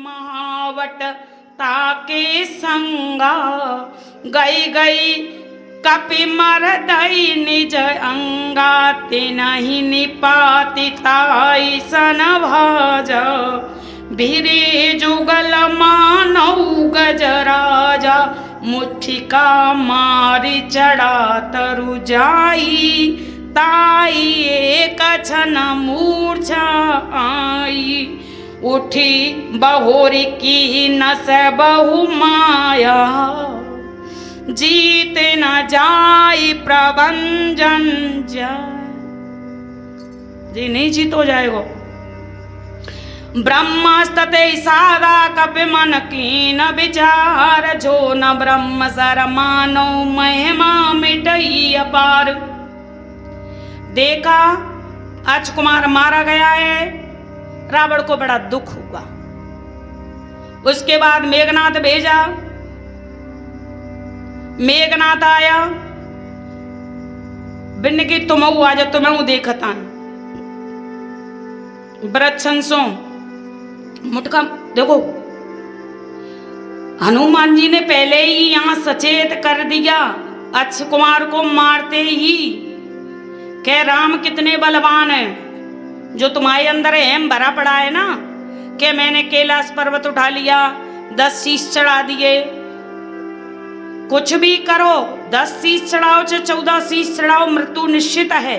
महावट ताके संगा गई गई कपि मरदई निज अंगा तिनहि निपाति ताई सन भाज भिरे जुगल मानौ गजराजा मुठिका मारी चढ़ा तरु जाई ताई एक छन मूर्छा आई उठी बहोरी की नस बहु माया जीत न जाई प्रभंजन जाय जी नहीं जीत हो जाएगा। ब्रह्मस्तते सादा कपि मन कीन विचार जो न ब्रह्म सर मानो महिमा मिटई अपार। देखा अक्ष कुमार मारा गया है, रावण को बड़ा दुख हुआ। उसके बाद मेघनाथ भेजा, मेघनाथ आया, बिन्न की तुम आ जा तुम्हें देखता वृक्षंसो मुटका। देखो हनुमान जी ने पहले ही यहां सचेत कर दिया अक्ष कुमार को मारते ही कह राम कितने बलवान है, जो तुम्हारे अंदर अहम भरा पड़ा है ना कि मैंने कैलाश पर्वत उठा लिया, 10 शीश चढ़ा दिए, कुछ भी करो 10 शीश चढ़ाओ चाहे 14 शीश चढ़ाओ मृत्यु निश्चित है।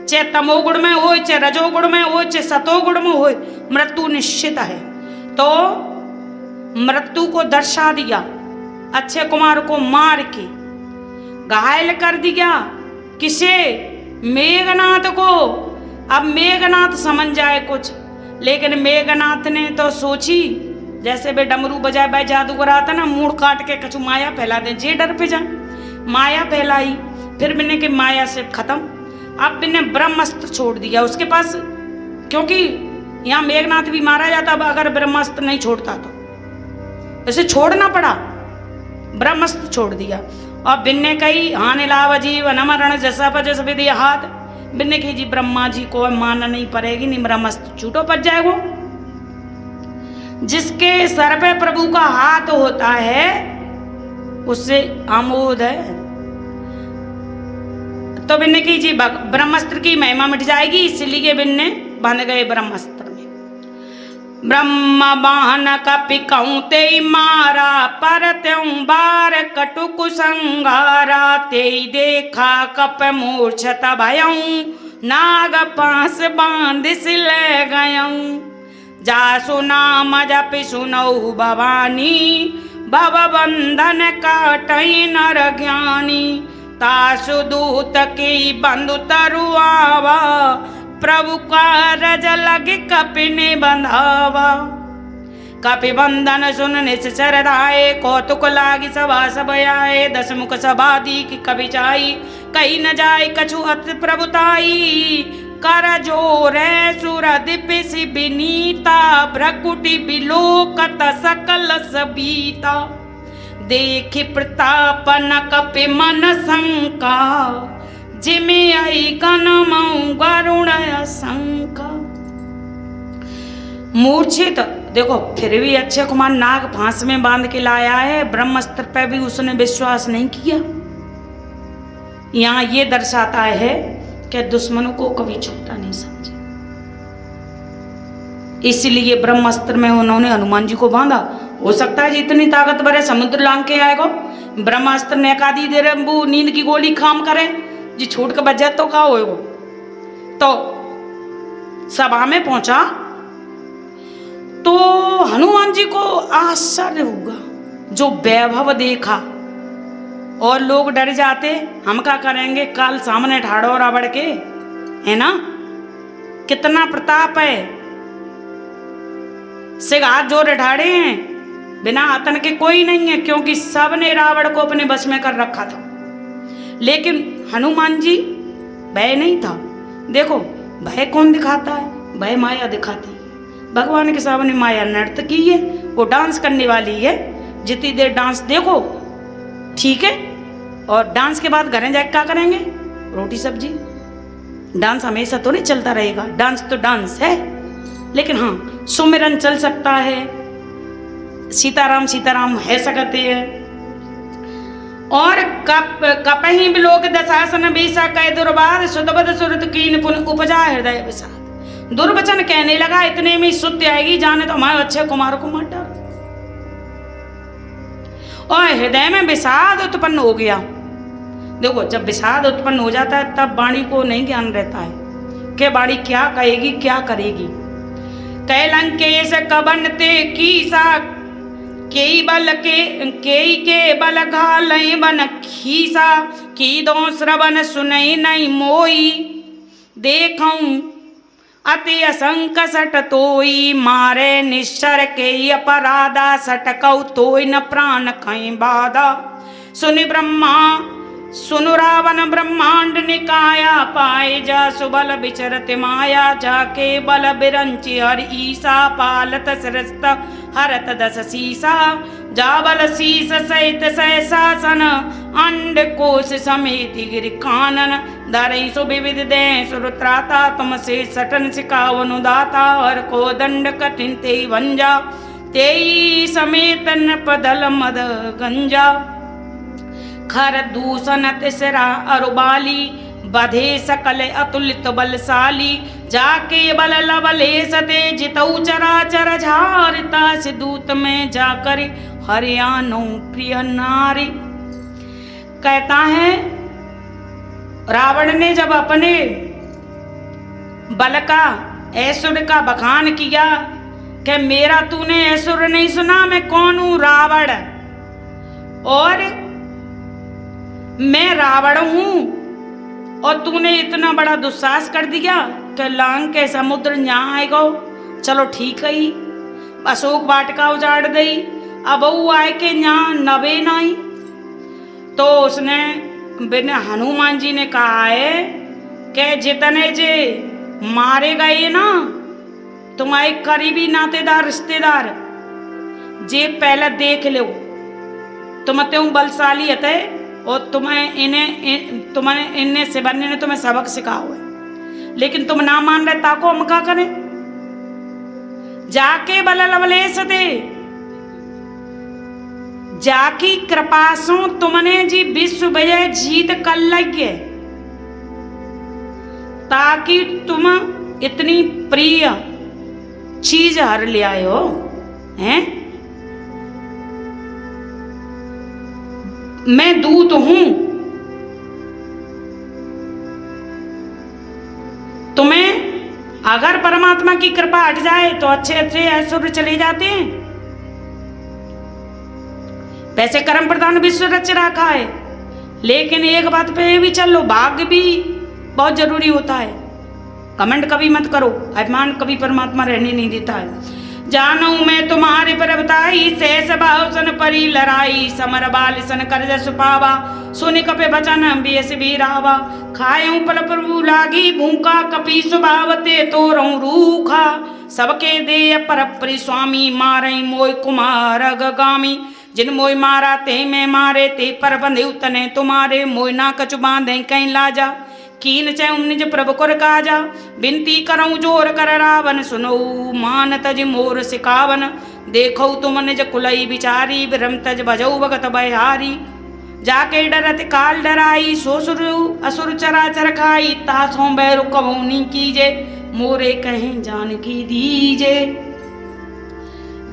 चाहे तमोगुण में हो, चाहे रजोगुण में हो, चाहे सतोगुण में हो, मृत्यु निश्चित है। तो मृत्यु को दर्शा दिया, अक्षय कुमार को मार के घायल कर दिया। किसे? मेघनाथ को। अब मेघनाथ समझ जाए कुछ, लेकिन मेघनाथ ने तो सोची जैसे वे डमरू बजाए बाय जादूगर आता ना, मूड काट के कछु माया फैला दे, जे डर पे जा माया फैलाई। फिर मैंने कि माया से खत्म। अब मैंने ब्रह्मास्त्र छोड़ दिया उसके पास, क्योंकि यहाँ मेघनाथ भी मारा जाता अगर ब्रह्मास्त्र नहीं छोड़ता तो, इसे छोड़ना पड़ा, ब्रह्मास्त्र छोड़ दिया। और बिन्ने कही हानि लाभ जीवन मरण जैसा पर जैसा विधि हाथ, बिन्ने की जी ब्रह्मा जी को मानना नहीं पड़ेगी, नहीं ब्रह्मास्त्र छूटो पड़ जाएगो। जिसके सर पे प्रभु का हाथ होता है उससे आमोद है। तो बिन्ने की जी ब्रह्मास्त्र की महिमा मिट जाएगी, इसलिए बिन्ने बन गए ब्रह्मास्त्र में। ब्रह्म बाण कपि कौते मारा पर त्यों बार कटुक संगारा ते देखा कप मूर्छत भयं नाग पास बांध सिल गयं जासु नाम जपि सुनौ भवानी भव बंधन काटई नर ज्ञानी तासु दूत की बंधु तरुआवा प्रभु का रज लगे कपि ने बंधावा कपि बंधन सुन निश्चर राय कौतुक लागी सभा सब आए 10 मुख सभा दी की कवि चाई कहीं न जाय कछु अति प्रभुताई कर जोर सुर दिपिसी बिनीता भ्रकुटी बिलोकत सकल सबीता देखि प्रतापन कपि मन शंका जिमे आई गणमऊ गरुण शंका। मूर्छित देखो फिर भी अक्षय कुमार नाग फांस में बांध के लाया है, ब्रह्मास्त्र पे भी उसने विश्वास नहीं किया। यहाँ ये दर्शाता है कि दुश्मनों को कभी छोटा नहीं समझे, इसलिए ब्रह्मास्त्र में उन्होंने हनुमान जी को बांधा। हो सकता है जितनी ताकतवर है समुद्र लांग के आएगा, ब्रह्मास्त्र ने एकादी देर वो नींद की गोली काम करे जी छूट के बच जाए तो क्या होएगा। तो सभा में पहुंचा तो हनुमान जी को आश्चर्य हुआ, जो वैभव देखा और लोग डर जाते, हम क्या करेंगे काल सामने ठाड़ो रावण के, है ना, कितना प्रताप है, सिर हाथ जोड़ ठाड़े हैं, बिना आतन के कोई नहीं है, क्योंकि सबने रावण को अपने बस में कर रखा था। लेकिन हनुमान जी भय नहीं था। देखो भय कौन दिखाता है? भय माया दिखाती है। भगवान के सामने माया नर्तकी है, वो डांस करने वाली है। जितनी देर डांस देखो ठीक है, और डांस के बाद घर जाकर क्या करेंगे? रोटी सब्जी। डांस हमेशा तो नहीं चलता रहेगा, डांस तो डांस है, लेकिन हाँ सुमिरन चल सकता है, सीताराम सीताराम है सकते हैं। और कपहि बिलोक दशासन बीसा कह दुर्बाद सुदबद सुरत कीन पुन उपजा हृदय विषाद। दुर्वचन कहने लगा, इतने में सुत्य आएगी, जाने तो हमारे अक्षय कुमार को मत डर। और हृदय में विषाद उत्पन्न हो गया। देखो, जब विषाद उत्पन्न हो जाता है तब वाणी को नहीं ज्ञान रहता है कि वाणी क्या कहेगी क्या करेगी। कैलंकेश कबनते कीसा के बल घालई बन खीसा की दो श्रवण सुनई नहीं मोई देखऊं अति असंक सट तोई मारे निश्चर के अपराधा सटकऊ तोय न प्राण खई बाधा। सुनि ब्रह्मा सुनु रावण ब्रह्मांड निकाया पाए जा सुबल विचरत माया जाके बल बिरंची हर ईसा पालत सरस्त हरत दस सीसा जाबल शीस सहित सहसासन अंड कोश समेत गिर कानन धरई सुविविध दे सुरत्राता तुम से सटन सिकावनु दाता हर को दंड कठिन ते भंजा तेई समेत नपदल मद गंजा खर दूषण तिसरा अरुबाली बधे सकल अतुलित बलशाली जाके बल लबले सते जितऊ चराचर झारिता से दूत में जाकर हरियाणो प्रिय नारी। कहता है रावण ने जब अपने बल का ऐश्वर्य का बखान किया कि मेरा तूने ऐश्वर्य नहीं सुना, मैं कौन हूं, रावण, और मैं रावण हूं, और तूने इतना बड़ा दुस्साहस कर दिया कि लांग के समुद्र यहाँ आएगा। चलो ठीक है, अशोक वाटिका उजाड़ दई, अब वो आए के यहाँ नबे नहीं। तो उसने बिना हनुमान जी ने कहा है कि जितने जे मारे गए ना तुम्हारे करीबी नातेदार रिश्तेदार जे पहले देख लो, तुम त्यों बलशाली है और तुम्हें इन्हें से बनने ने तुम्हें सबक सिखाओ है, लेकिन तुम ना मान रहे, ताको हम क्या करें। जाके बल लवलेश दे जाकी कृपासों तुमने जी विश्व विजय जीत कर लगे, ताकि तुम इतनी प्रिय चीज हर ले आए हो हैं। मैं दूत हूं, तुम्हें अगर परमात्मा की कृपा हट जाए तो अच्छे अच्छे ऐश्वर्य चले जाते हैं। वैसे कर्म प्रधान विश्व रच रखा है, लेकिन एक बात पे भी चल लो, भाग्य भी बहुत जरूरी होता है। कमेंट कभी मत करो, अभिमान कभी परमात्मा रहने नहीं देता है। जानू मैं तुम्हारे पर बताई शेष बाहुसन परी लड़ाई समर बाल सन कर जस पावा सुनि कपे बचन बेस बीरावा खायूं पल प्रभु लागी भूखा कपि स्वभावते तो रहूं रूखा सबके दे पर प्रि स्वामी मारई मोय कुमार अगामी जिन मोय मारा ते में मारे ते पर बंधे उतने तुम्हारे मोय ना कछु बांधे कहीं लाजा कीन चय निज प्रभु कुर काजा बिनती करऊं जोर कर रावण सुनो मान तज मोर सिकावन देखो तुम निज कुलई बिचारी ब्रह्म तज भजऊ भगत बहारी जाके डरत काल डराई सोसुर असुर चराचर खाई तासों बैरु कबूनी कीजे मोरे कहीं जानकी दीजे।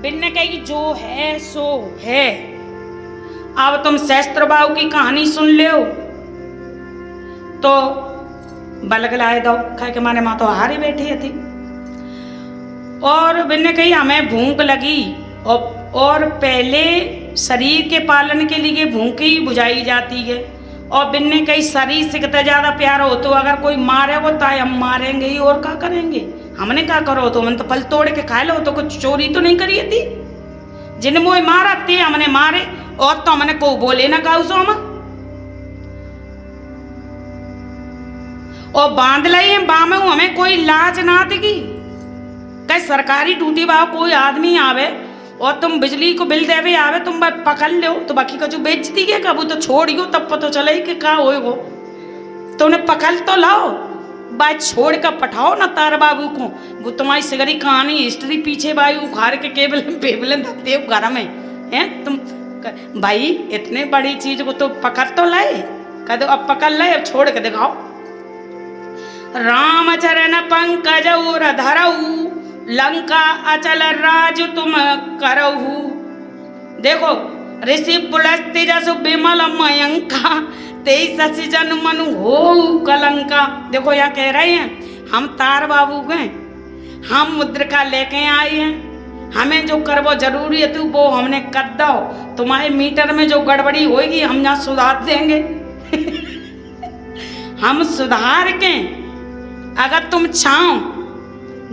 बिन्न कही जो है सो है। अब तुम सहस्त्र बाहु की कहानी सुन लो तो बलगलाए दो खाए के माने माँ तो हारी बैठी थी। और बिन्ने कही हमें भूख लगी और पहले शरीर के पालन के लिए भूख ही बुझाई जाती है। और बिन्ने कही शरीर से कितना ज्यादा प्यार हो तो अगर कोई मारे वो तो हम मारेंगे ही और क्या करेंगे। हमने क्या करो तो मन तो फल तोड़ के खा लो तो कुछ चोरी तो नहीं करी थी। जिन मोह मारा थे हमने मारे और तो हमने को बोले ना काऊ सो हम और बांध लाई बामे हमें कोई लाज ना देगी। कहीं सरकारी ड्यूटी बा कोई आदमी आवे और तुम बिजली को बिल देवे आवे तुम पकड़ लो तो बाकी का जो बेचती है कबू तो छोड़ियो तब पता चले कि क्या होएगो तो उन्हें पकड़ तो लाओ बात छोड़ कर पठाओ ना तार बाबू को। वो तुम्हारी सिगरी कहानी हिस्ट्री पीछे भाई उखाड़ के केबल पेबल धरते हो घर में है तुम। भाई इतने बड़ी चीज को तो पकड़ तो लाए, कह दो अब पकड़ लाए, अब छोड़ के दिखाओ। राम चरण पंकज उर धरऊ, लंका अचल राज तुम करहु। देखो ऋषि पुलस्ति जसु विमल मयंका, तेईस जन मनु हो कलंका। देखो यहाँ कह रहे हैं हम तार बाबू गए, हम मुद्रिका लेके आए हैं, हमें जो करवो जरूरी है तू वो हमने कर दो। तुम्हारे मीटर में जो गड़बड़ी होगी हम यहाँ सुधार देंगे। हम सुधार के अगर तुम चाहो,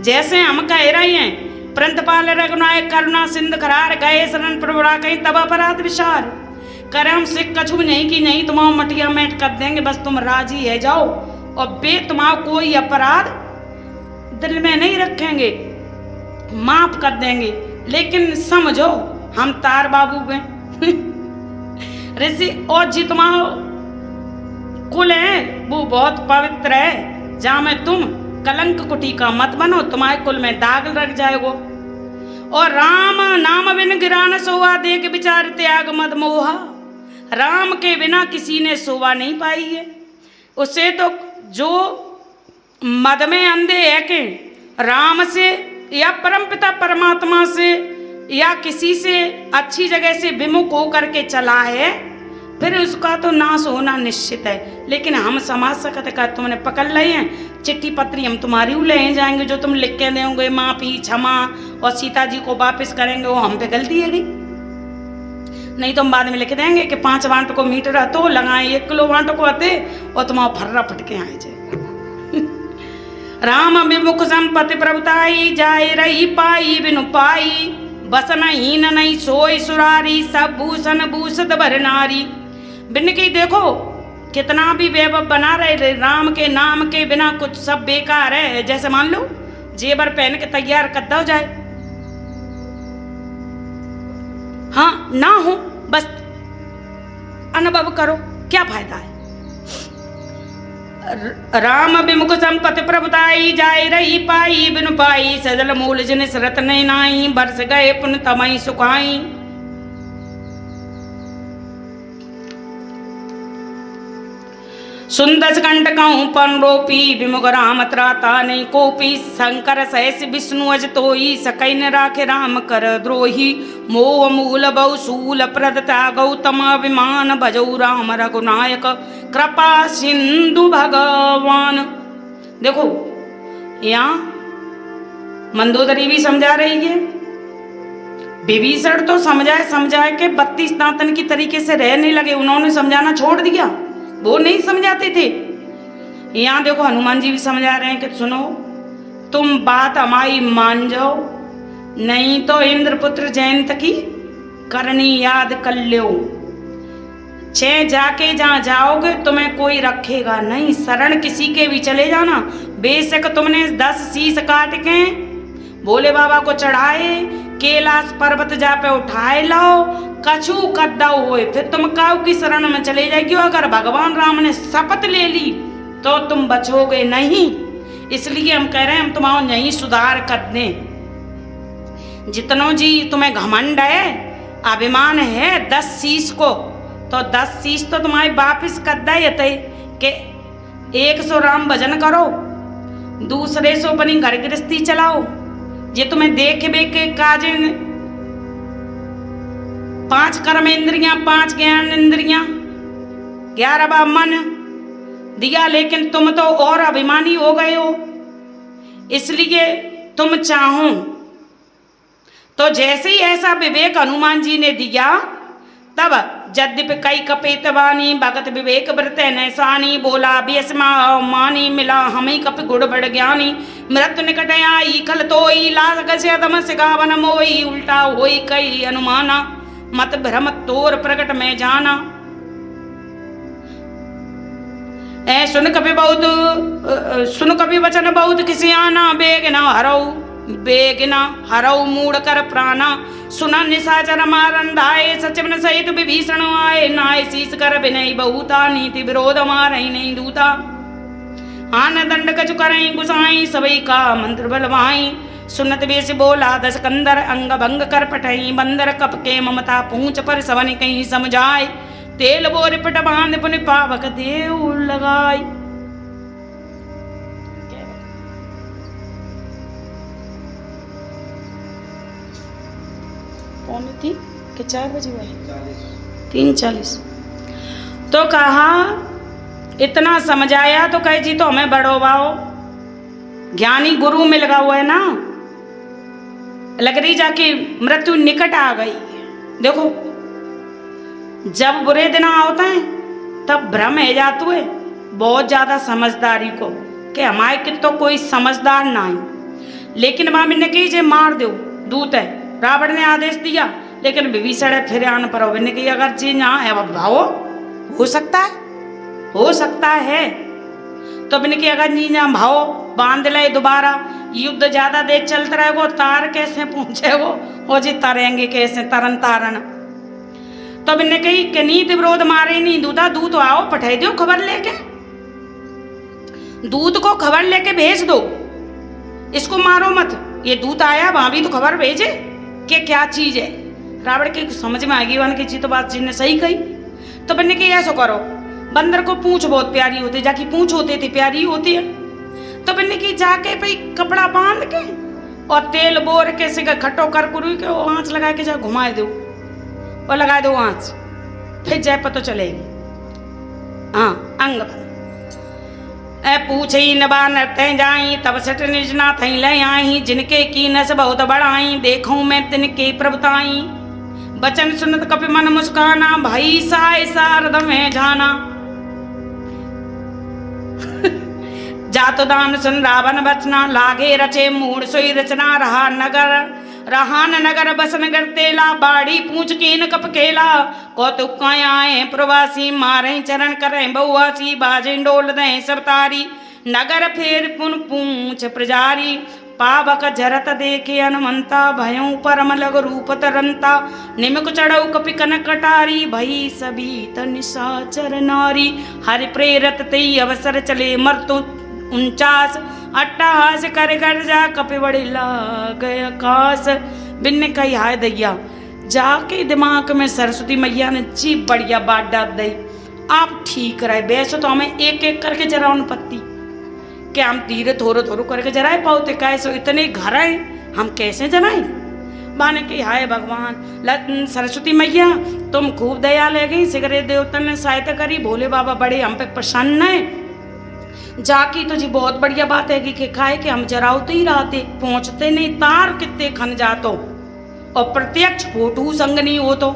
जैसे हम कह रहे हैं प्रंतपाल रघुनायक करुणा सिंध करार, गए शरण प्रभुरा कहीं तब अपराध विचार। करे हमसे कछु नहीं कि नहीं तुम्हारा मटिया मेट कर देंगे, बस तुम राजी है जाओ और बे तुम्हारा कोई अपराध दिल में नहीं रखेंगे, माफ कर देंगे। लेकिन समझो हम तार बाबू गए ऋषि और जी तुम्हारा कुल है वो बहुत पवित्र है, जहां में तुम कलंक कुटी का मत बनो, तुम्हारे कुल में दाग लग जाएगो। और राम नाम बिन गिरान सोवा, देख विचार त्याग मद मोहा। राम के बिना किसी ने शोभा नहीं पाई है। उसे तो जो मद में अंधे है कि राम से या परमपिता परमात्मा से या किसी से अच्छी जगह से विमुख होकर के चला है, फिर उसका तो नाश होना निश्चित है। लेकिन हम समाज सकते का तुमने पकड़ लिए हैं, चिट्ठी पत्री हम तुम्हारी ले जाएंगे, जो तुम लिख के देंगे माफी क्षमा और सीता जी को वापस करेंगे, वो हम पे गलती है। नहीं तो हम बाद में लिख देंगे कि 5 वांट को मीटर तो लगाए 1 किलो वांट को आते और तुम्हारा फर्रा फटके आए जाए। राम विमुख संपत्ति प्रभुताई, जाए रही पाई बिनु पाई, बसन हीन नहीं सोई सुरारी, सब भूषण भूषित भर नारी। बिन की देखो कितना भी वैभव बना रहे, राम के नाम के बिना कुछ सब बेकार है। जैसे मान लो जेवर पहन के तैयार कर दो जाए, हाँ ना हो बस अनुभव करो क्या फायदा है। राम विमुख संपत्ति प्रभुताई, जाय रही पाई बिनु पाई, सजल मूल जिन सरत नहीं नाई, बरस गए पुन तमई सुखाई। सुंदस कंठ कहूँ पन रोपी, विमुख राम त्राता नहीं कोपी, शंकर सहस विष्णु अज तोई, सकई न राखे राम कर द्रोही। मोह मूल बहुशूल प्रदता, गौतम अभिमान भजौ राम रघुनायक, कृपा सिंधु भगवान। देखो यहाँ मंदोदरी भी समझा रही है, विभीषण तो समझाए के 32 दांतन की तरीके से रहने लगे, उन्होंने समझाना छोड़ दिया, वो नहीं समझाते थे। यहाँ देखो हनुमान जी भी समझा रहे हैं कि सुनो तुम बात हमारी मान जाओ, नहीं तो इंद्रपुत्र जयंत की करनी याद कर लो। जाके जहाँ जाओगे तुम्हें कोई रखेगा नहीं, शरण किसी के भी चले जाना। बेशक तुमने 10 शीश काट के भोले बाबा को चढ़ाए, कैलाश पर्वत जा पे उठाए लाओ, कछु कद्दा होए, फिर तुम काऊ की शरण में चले जाएगी। अगर भगवान राम ने शपथ ले ली तो तुम बचोगे नहीं। इसलिए हम कह रहे हैं हम तुम्हारा नहीं सुधार कर दें। जितनो जी तुम्हें घमंड है, अभिमान है 10 शीश को, तो 10 शीश तो तुम्हारे वापिस कद्दा ये कि 100 राम भजन करो, दूसरे सो अपनी घर गृहस्थी चलाओ। ये तुम्हें देख के काजे 5 कर्म इंद्रियां, 5 ज्ञान इंद्रियां, 11वां मन दिया, लेकिन तुम तो और अभिमानी हो गए हो। इसलिए तुम चाहो तो जैसे ही ऐसा विवेक हनुमान जी ने दिया, तब यद्यपि कई कपित वाणी, भगत विवेक व्रत नैसानी, बोला बेसमा मानी, मिला हमें कपि गुड़ बड़ ज्ञानी। मृत्यु निकट आई खल तोई, लाग से दम सिगावन मोई, उल्टा होई कई अनुमाना, मत भ्रम तोर प्रकट में जाना। सुन कभी वचन बहुत किसी आना, बेग न हरऊ मूड कर प्राणा। सुना निशाचर मारंधाए, सचिवन सहित विभीषण आए, नाय शीस कर विनय बहुता, नीति विरोध मारई नहीं दूता। आन दंड कछु करई गुसाई सबई का मंत्र बलवाई सुनत बेस बोला दस कंदर अंग भंग कर पटई बंदर कप के ममता पूछ पर सवन कहीं समझाए तेल बोर पट बांध पुनि पावक देव लगाई। पौने 3 के 4 बजे हुए 3:40। तो कहा इतना समझाया तो कहे जी तो हमें बड़ो बाओ ज्ञानी गुरु मिल गया हुआ है ना, लग रही जाके मृत्यु निकट आ गई। देखो जब बुरे दिन होते हैं तब भ्रम है जाते हुए बहुत ज्यादा समझदारी को कि हमारे कि तो कोई समझदार ना है। लेकिन मामी ने कही जे मार दो दूत है, रावण ने आदेश दिया लेकिन विभीषण फिर आन पर ने कही अगर जी यहाँ है भावो हो सकता है तो बिन की अगर नी यहाँ भाव बांध ले दोबारा युद्ध ज्यादा देर चलता रहेगो तार कैसे पहुंचेगो और जी तरेंगे कैसे तरन तारन। तो बिन कही कि नीति विरोध मारे नहीं दूधा दूत आओ पठे दो खबर लेके, दूत को खबर लेके भेज दो, इसको मारो मत। ये दूत आया वहां भी तो खबर भेजे कि क्या चीज है। रावण के समझ में आ गई वन की जी तो बात जिनने सही कही। तो बनने के ऐसा करो बंदर को पूंछ बहुत प्यारी होती, जाकी पूंछ होती थी प्यारी होती है। तो बनने की जाके भाई कपड़ा बांध के और तेल बोर के सिगा खट्टो कर कुरुई के आंच लगा के जा घुमाए दो और लगा दो आंच, फिर जय पतो चलेगी। हाँ अंग ए पूछे न बानर तय जाई तब सट निर्जना थई ले आई जिनके की नस बहुत बढ़ाई देखूं मैं तिनके प्रभुताई बचन सुनत कपि मन मुस्काना भाई साय सारद में जाना। जातो दान सुन रावण बचना लागे रचे मूड सोई रचना रहान नगर बसन नगर तेला बाड़ी पूछ कीन कप केला कौतुक आए प्रवासी मारे चरण करें बहुआसी बाजे डोल दें सब तारी नगर फेर पुन पूछ प्रजारी पावक झरत देखे हनुमंता भयों परम लग रूप तरंता निमक चढ़ऊ कपि कन कटारी भई सभी निशाचर नारी हरि प्रेरत तेई अवसर चले मर्तु 49 अट्टहास कर जा कपि बड़ी लाग आकाश। बिन कही हाय दैया जाके दिमाग में सरस्वती मैया ने जी बढ़िया बात डाल दी। आप ठीक रहे वैसे तो हमें एक एक करके जरा उन पत्ती कि हम धीरे थोड़ो थोड़ो करके जराए पाओते कैसे इतने घर आए हम कैसे जराए। बाने की हाय भगवान सरस्वती मैया तुम खूब दया ले गई सिगरे देवता ने सहायता करी भोले बाबा बड़े हम पे प्रसन्न है। जाकी तो जी बहुत बढ़िया बात है कि खाए कि हम जराउते ही रहते पहुंचते नहीं तार कितने खन जातो और प्रत्यक्ष फोटो संग नहीं हो तो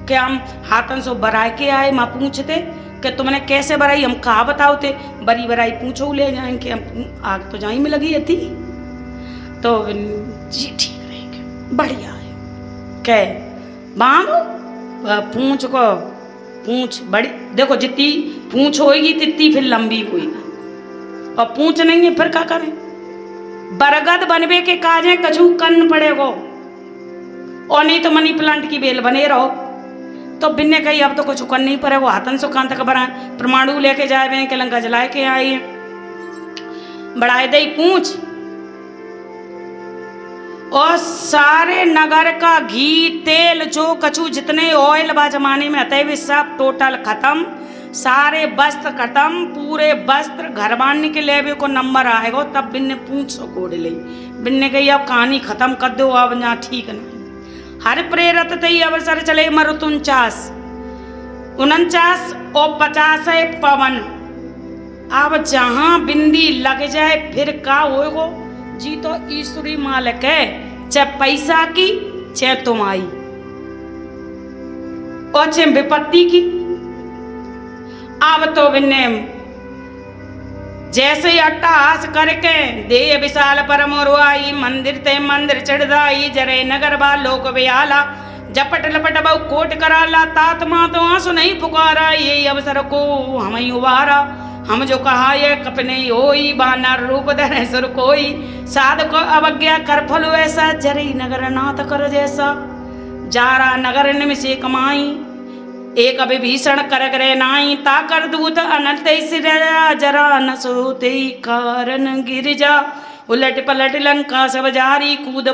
क्या हम हाथन से बराए के आए माँ पूछते कि तुमने कैसे बराई हम कहा बताओते बड़ी बराई पूछो ले जाएंगे हम आग तो जाई में लगी थी। तो जी ठीक रहेंगे बढ़िया है कै बाम पूछ को पूछ बड़ी देखो जितनी पूछ होगी तितनी फिर लंबी होगी और पूछ नहीं है फिर क्या करें। बरगद बनवे के काजे कछु कन पड़ेगो और नहीं तो मनी प्लांट की बेल बने रहो। तो बिन्ने कही अब तो कुछ कर नहीं पड़ेगो हाथन से कान तक बना परमाणु लेके जाए के लंका जलाए के आई बढ़ाए दई पूछ और सारे नगर का घी तेल जो कछु जितने ऑयल बा जमाने में आते वे सब टोटल खत्म, सारे वस्त्र खत्म, पूरे वस्त्र घर बांधने के लिए भी को नंबर आएगा। तब बिन्ने पूछ सो कोड ले बिन्ने कही अब कहानी खत्म कर दो अब यहाँ ठीक नहीं। हर प्रेरत तई अवसर चले मरु 49 और 50 पवन। अब जहां बिंदी लग जाए फिर का होएगो जी तो ईश्वरी मालिक है चाहे पैसा की चाहे तुम्हारी और चाहे विपत्ति की। अब तो बिन्ने जैसे अट्टहास करके दे विशाल परम रुआई मंदिर ते मंदिर चढ़दाई जरे नगर बा लोक बेहाला जपट लपट बहु कोट कराला तात माँ तो आंसू नहीं पुकारा ये अवसर को हम ही उबारा हम जो कहा ये कपने होई बानर रूप धरे सुर कोई साध को अवज्ञा कर फल ऐसा जरे नगर नाथ कर जैसा जारा नगर निमिषे कमाई एक विभीषण कर करे नाई ताकर दूत अनंत सिरा जरा न सोते कारण गिर जा। उलट पलट लंका सब जारी कूद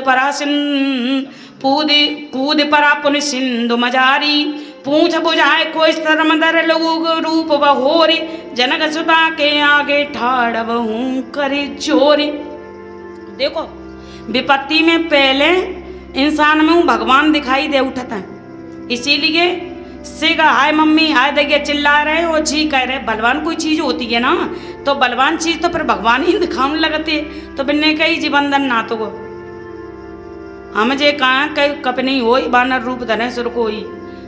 परा पुन सिंधु मजारी। पूछ बुझाए कोई शर्मदर लोग रूप बहोरी। जनक सुता के आगे ठाड़ बहूं करे चोरी। देखो विपत्ति में पहले इंसान में भगवान दिखाई दे उठता है, इसीलिए सिगा हाय मम्मी हाय देखिए चिल्ला रहे हो जी कह रहे। बलवान कोई चीज होती है ना, तो बलवान चीज तो फिर भगवान ही दिखाने लगते। तो बिन्ने कही जी बंधन ना तो हम जे कहा कप नहीं हो बानर रूप धने सुर को ही।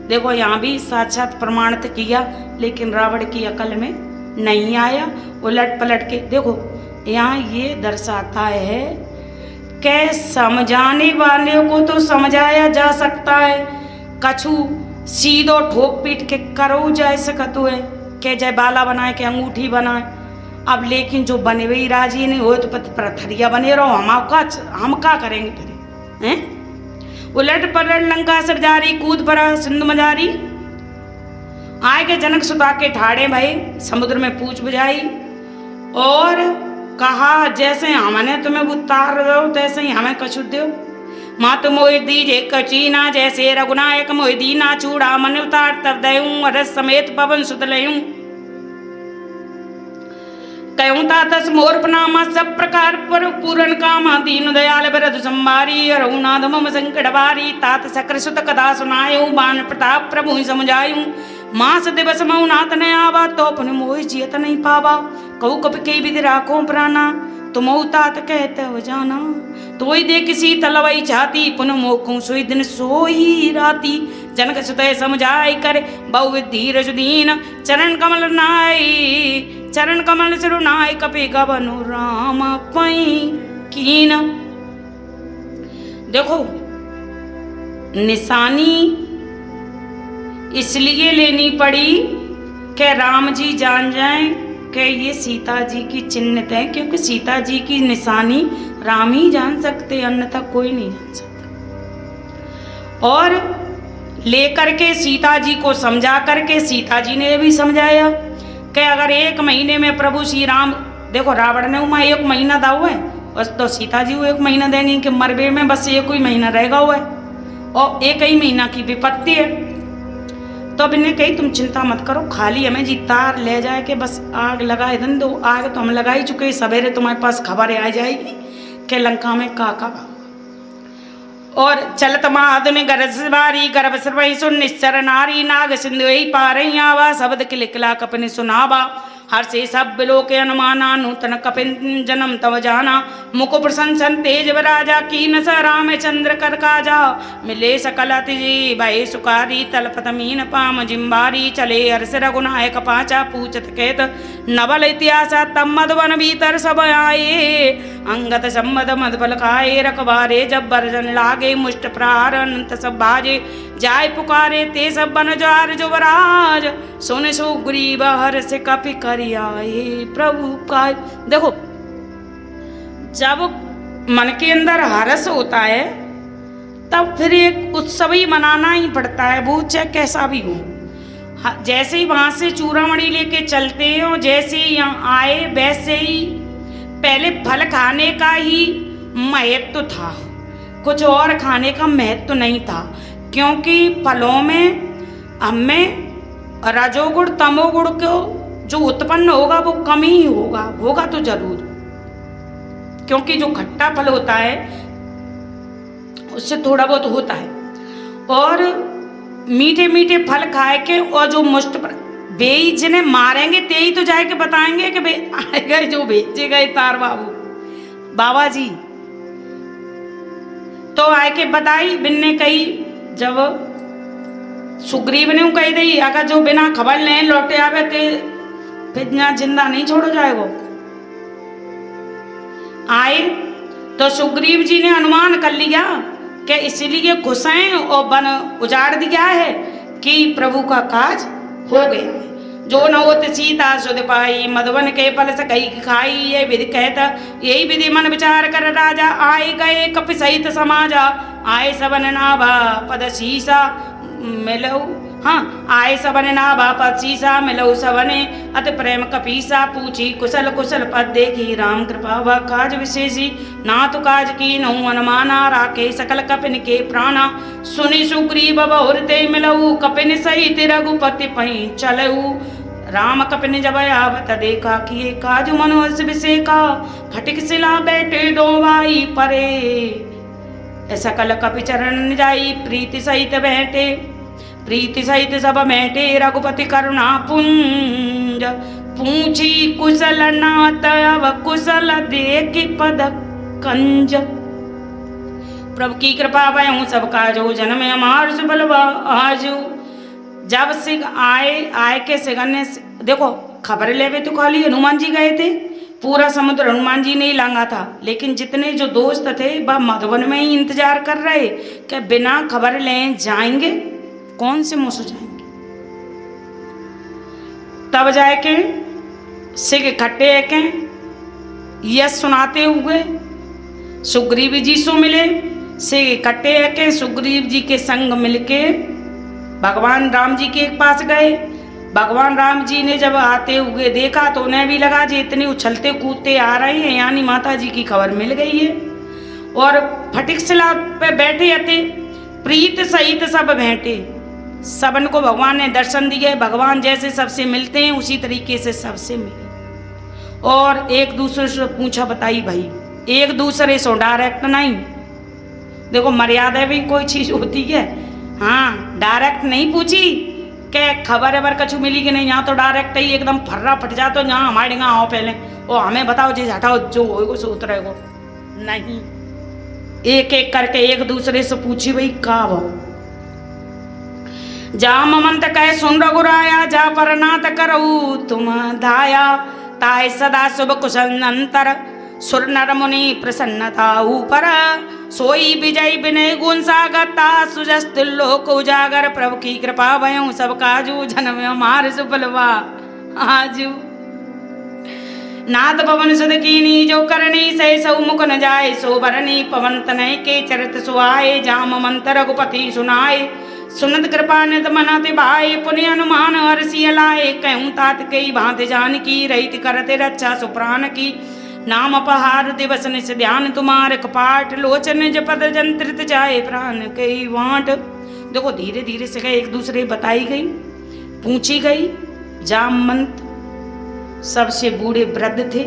देखो यहाँ भी साक्षात प्रमाणित किया, लेकिन रावण की अकल में नहीं आया। उलट पलट के देखो यहाँ ये दर्शाता है कि समझाने वाले को तो समझाया जा सकता है, कछु सीधो ठोक पीट के करो जा सकते है के जय बाला बनाए के अंगूठी बनाए। अब लेकिन जो बने हुए राजी नहीं हो तो पथरिया बने रहो, हम का करेंगे फिर हैं। उलट पलट लंका सब जारी कूद परा सिंधु मजारी। आए के जनक सुता के ठाड़े भाई समुद्र में पूछ बुझाई और कहा जैसे हमने तुम्हें उतार दो तैसे ही हमें कछु दो। मात मोहि दीजे कचीना जैसे रघुनायक मोहि दीना चूड़ा मन उतार तब दयूं रस समेत पवन सुत लयूं। कयूं तातस मोर प्रणामा सब प्रकार पर पूरन कामा दीन दयाल बरद संभारी। रघुनाथ मम संकट बारी तात सकर सुत कथा सुनायूं। बाण प्रताप प्रभु ही समझायूं। मास दिवस मऊ नाथ न आवा तो अपने मोहि जियत नहीं पावा। कहू कप के विधि राखो प्राणा तुम तात कहते हो जाना। तो ही दे किसी तलवई छाती पुन मोकूं सोई दिन सोई राती। जनक सुतय समझाई करे बहु धीरज दीन चरण कमल सिरु नाय कपि गबनु राम पई कीन। देखो निशानी इसलिए लेनी पड़ी कि राम जी जान जाएं कि ये सीता जी की चिन्हित है, क्योंकि सीता जी की निशानी राम ही जान सकते, अन्यथा कोई नहीं जान सकता। और लेकर के सीता जी को समझा करके सीता जी ने भी समझाया कि अगर 1 महीने में प्रभु श्री राम, देखो रावण ने उमा 1 महीना दा हुआ है, बस तो सीता जी को 1 महीना देंगे कि मरबे में बस 1 ही महीना रहेगा हुआ है और 1 ही महीना की विपत्ति है। तो अब इन्हें कही तुम चिंता मत करो, खाली हमें जी तार ले जाए कि बस आग लगा दन दो। आग तो हम लगा ही चुके, सवेरे तुम्हारे पास खबर आ जाएगी कि लंका में काका। और चलत महादुनि गरज बारी गर्भ सर्वई सुन निश्चर नारी। नाग सिंधु ही पारही आवा शब्द किलकिला कपिन सुनावा। हर से सब बिलो के अनुमाना नूतन कपिन जन्म तव जाना। मुख प्रशंसन तेज राजा की नस रामचंद्र कर काजा। मिले सकल अतिजी भय सुकारी तलपत मीन पाम जिम्बारी। चले हर्ष रघुनायक पाचा पूछत कहत नवल इतिहास तब मधुवन भीतर सब आए। अंगत सम्मद मधुबल खाए रखबारे जब बरजन लागे मुष्ट प्रहार अनंत सब बाजे। जाय पुकारे ते सब बन जार जुवराज सुन सुग्रीव हर्ष कपि करि आए प्रभु का। देखो जब मन के अंदर हर्ष होता है तब फिर एक उत्सव ही मनाना ही पड़ता है, वो चाहे कैसा भी हो। जैसे ही वहां से चूड़ामणि लेके चलते हो, जैसे ही यहाँ आए वैसे ही पहले फल खाने का ही महत्व था, कुछ और खाने का महत्व नहीं था। क्योंकि फलों में हमें रजोगुण तमोगुण को जो उत्पन्न होगा वो कम ही होगा तो जरूर, क्योंकि जो खट्टा फल होता है उससे थोड़ा बहुत होता है। और मीठे मीठे फल खाए के और जो मुष्ट बेई जिन्हें मारेंगे ते ही तो जाके बताएंगे कि आए गए जो भेजे गए तार बाबा जी। तो आए के बताई बिन्ने कही, जब सुग्रीव ने कही दी अगर जो बिना खबर ले लौटे आवे ते फिर यहाँ जिंदा नहीं छोड़ो जाएगो। आए तो सुग्रीव जी ने अनुमान कर लिया कि इसलिए खुश हैं और वन उजाड़ दिया है कि प्रभु का काज हो गया। जो न होत सीता सुध पाई मधुवन के फल सकई खाई। ये विधि कहता यही विधि मन विचार कर राजा। आए गए कपि सहित समाजा आए सबन नाभा पद शीसा मिलऊ हाँ आए सबने ना बापत शीसा मिलऊ सबने अति प्रेम कपीसा पूछी कुशल कुशल पद देखी राम कृपा व काज विशेषी ना तो काज की नौ अनुमाना राके सकल कपिन के प्राणा सुनि सुग्रीव बहुरते मिलऊ कपिन सहित रघुपति पही चलऊ राम कपिन जब आवत देखा किए काज मनोहस विषेका फटिक सिला बैठे दो भाई परे सकल कपि चरण जाई प्रीति सहित बैठे प्रीति सहित सब बैठे रघुपति करुणा पुंज पूछी कुशल नाथ अव कुशल देख पद कंज प्रभु की कृपा भयऊ सब काजो जन्म हमार सुबलवा आजू जब सिंह आए के सिगन ने देखो खबर लेवे तो खाली हनुमान जी गए थे, पूरा समुद्र हनुमान जी ने ही लांगा था, लेकिन जितने जो दोस्त थे वह मधुबन में ही इंतजार कर रहे कि बिना खबर ले जाएंगे कौन से मुँह से जाएंगे। तब जाए के सिंह इकट्ठे के यह सुनाते हुए सुग्रीव जी से मिले। सिंह इकट्ठे के सुग्रीव जी के संग मिलके भगवान राम जी के पास गए। भगवान राम जी ने जब आते हुए देखा तो उन्हें भी लगा जी इतने उछलते कूदते आ रहे हैं, यानी माता जी की खबर मिल गई है। और फटिक शिला पे बैठे थे, प्रीत सहित सब बैठे, सबन को भगवान ने दर्शन दिए। भगवान जैसे सबसे मिलते हैं उसी तरीके से सबसे मिले और एक दूसरे से पूछा बताई भाई, एक दूसरे से डायरेक्ट नहीं। देखो मर्यादा भी कोई चीज होती है, हाँ डायरेक्ट नहीं पूछी क्या खबर है कछु मिली कि नहीं, यहाँ तो डायरेक्ट ही एकदम फर्रा फट जा तो यहाँ हमारे यहाँ आओ पहले ओ हमें बताओ जी हटाओ जो होएगो सो उतरेगो नहीं, एक एक करके एक दूसरे से पूछी भाई का वो जा ममंत कह सुन रघुराया जा पर नाथ करऊ तुम धाया ताय सदा शुभ कुशल अंतर सुर नर मुनि प्रसन्नता ऊपर सोई विजय विनय गुण सागता सुजस्त लोक उजागर प्रभु की कृपा भयऊ सब काजू जन्म हमार सुबलवा आजू नाथ पवन सुध कीनी जो करनी सै सौ मुख न जाए सो बरनी पवन तनय के चरित सुहाए जाम मंत्र रघुपति सुनाए सुनत कृपा नित मनति भाई पुण्य अनुमान हर्षि लाए कहूँ तात कई भांति जान की रहित करते रक्षा सुप्राण की नाम अपहार दिवस निस ध्यान तुम्हारे कपाट लोचन जपद जंत्रित जाए प्राण कई वाट। देखो धीरे धीरे से गए एक दूसरे बताई गई पूछी गई। जामवंत सबसे बूढ़े वृद्ध थे,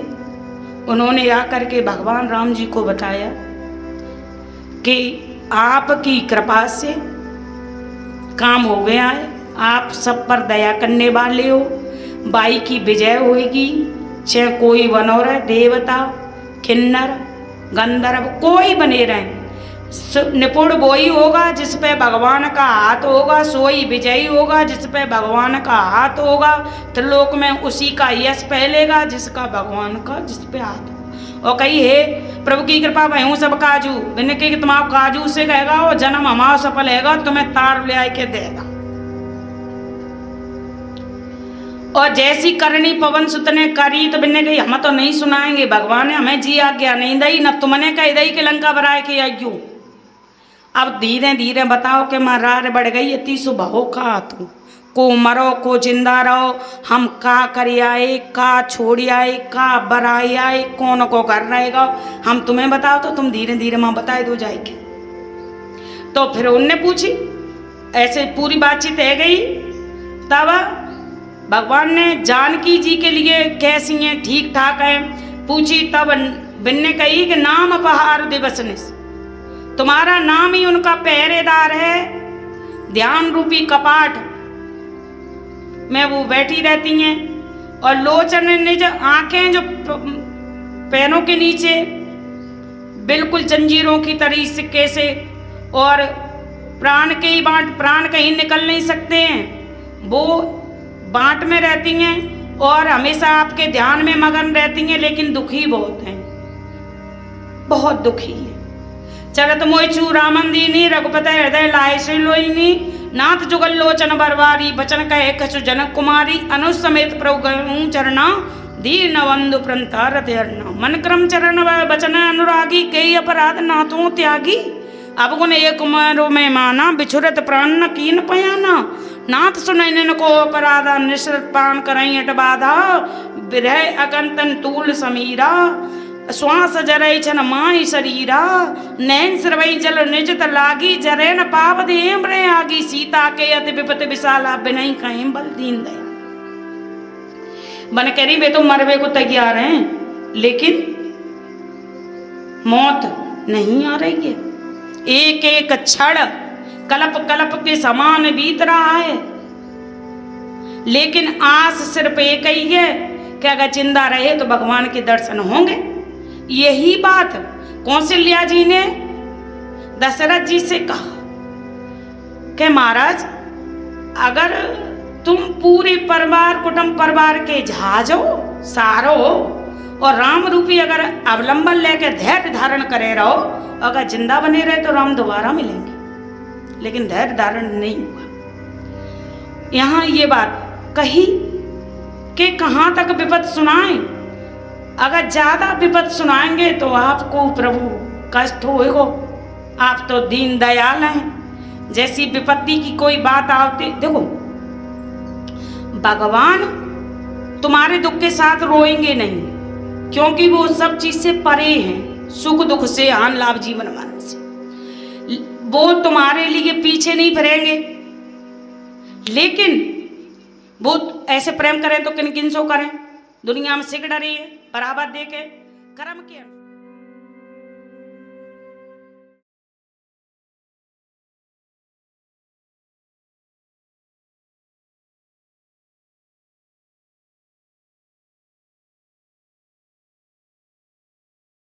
उन्होंने आकर के भगवान राम जी को बताया कि आपकी कृपा से काम हो गया है, आप सब पर दया करने वाले हो, बाई की विजय होगी, चाहे कोई बनोर देवता किन्नर गंधर्व कोई बने रहे, निपुण वही होगा जिस पे भगवान का हाथ होगा, सोई विजयी होगा जिस पे भगवान का हाथ होगा, त्रिलोक में उसी का यश फैलेगा जिसका भगवान का जिस पे हाथ होगा। और कही है प्रभु की कृपा भयू सब काजू बिन के तुम्हारा काजू से कहेगा वो जन्म हमारा सफल हैगा, तुम्हें तार ले के देगा। और जैसी करनी पवन सुत ने करी तो बिन्ने कही हम तो नहीं सुनाएंगे, भगवान ने हमें जी आज्ञा नहीं दई न तुमने कही दई कि लंका बराए के आयु। अब धीरे धीरे बताओ कि महाराज बढ़ गई इतनी सुबह हो का तू को मरो को जिंदा रहो, हम का करी आए का छोड़ी आए का बराई आए कौन को कर रहेगा, हम तुम्हें बताओ तो तुम धीरे धीरे माँ बताए दो जाएगी। तो फिर उनने पूछी, ऐसे पूरी बातचीत है गई। तब भगवान ने जानकी जी के लिए कैसी हैं ठीक ठाक है पूछी। तब बिन्ने कही कि नाम अपहार दिवस ने तुम्हारा नाम ही उनका पहरेदार है, ध्यान रूपी कपाट में वो बैठी रहती हैं। और लोचन ने जो आंखें जो पैरों के नीचे बिल्कुल जंजीरों की तरीके से, और प्राण के ही बांट प्राण कहीं निकल नहीं सकते हैं, वो बांट में रहती हैं और हमेशा आपके ध्यान में मगन रहती हैं, लेकिन दुखी बहुत हैं, बहुत दुखी है। चलत मोचू रामंदीनी रघुपत हृदय लाए श्री लोइनी नाथ जुगल लोचन बरवारी बचन कहे कछु जनक कुमारी अनुज समेत प्रभु चरणा दीन बंधु प्रंता हृदय मन क्रम चरण वचन अनुरागी कई अपराध नाथों त्यागी अब गुण एक मरो में माना बिछुरत प्राण न कीन पयाना नाथ सुनैन को अपराधा निश्रत पान करई अट बाधा विरह अगंतन तूल समीरा श्वास जरई छन माई शरीरा नैन सरवई जल निजत लागी जरे न पाप देम रे आगी सीता के अति विपत विशाला बिनई कहीं बल दीन दया बन करी वे तो मरवे को तैयार हैं लेकिन मौत नहीं आ रही है। एक एक क्षण कलप कलप के समान बीत रहा है लेकिन आस सिर्फ एक ही है कि अगर जिंदा रहे तो भगवान के दर्शन होंगे। यही बात कौशल्या जी ने दशरथ जी से कहा कि महाराज अगर तुम पूरे परिवार कुटुंब परिवार के जहाज हो सारो और राम रूपी अगर अवलंबन लेकर धैर्य धारण करे रहो अगर जिंदा बने रहे तो राम दोबारा मिलेंगे लेकिन धैर्य धारण नहीं हुआ। यहाँ ये बात कही कि कहाँ तक विपद सुनाएं, अगर ज्यादा विपद सुनाएंगे तो आपको प्रभु कष्ट होएगा। आप तो दीन दयाल हैं, जैसी विपत्ति की कोई बात आती देखो भगवान तुम्हारे दुख के साथ रोएंगे नहीं क्योंकि वो सब चीज से परे हैं, सुख दुख से आन लाभ जीवन मरण से। वो तुम्हारे लिए पीछे नहीं फिरेंगे लेकिन वो ऐसे प्रेम करें तो किन किन सो करें। दुनिया में सिक डरी है बराबर देके कर्म के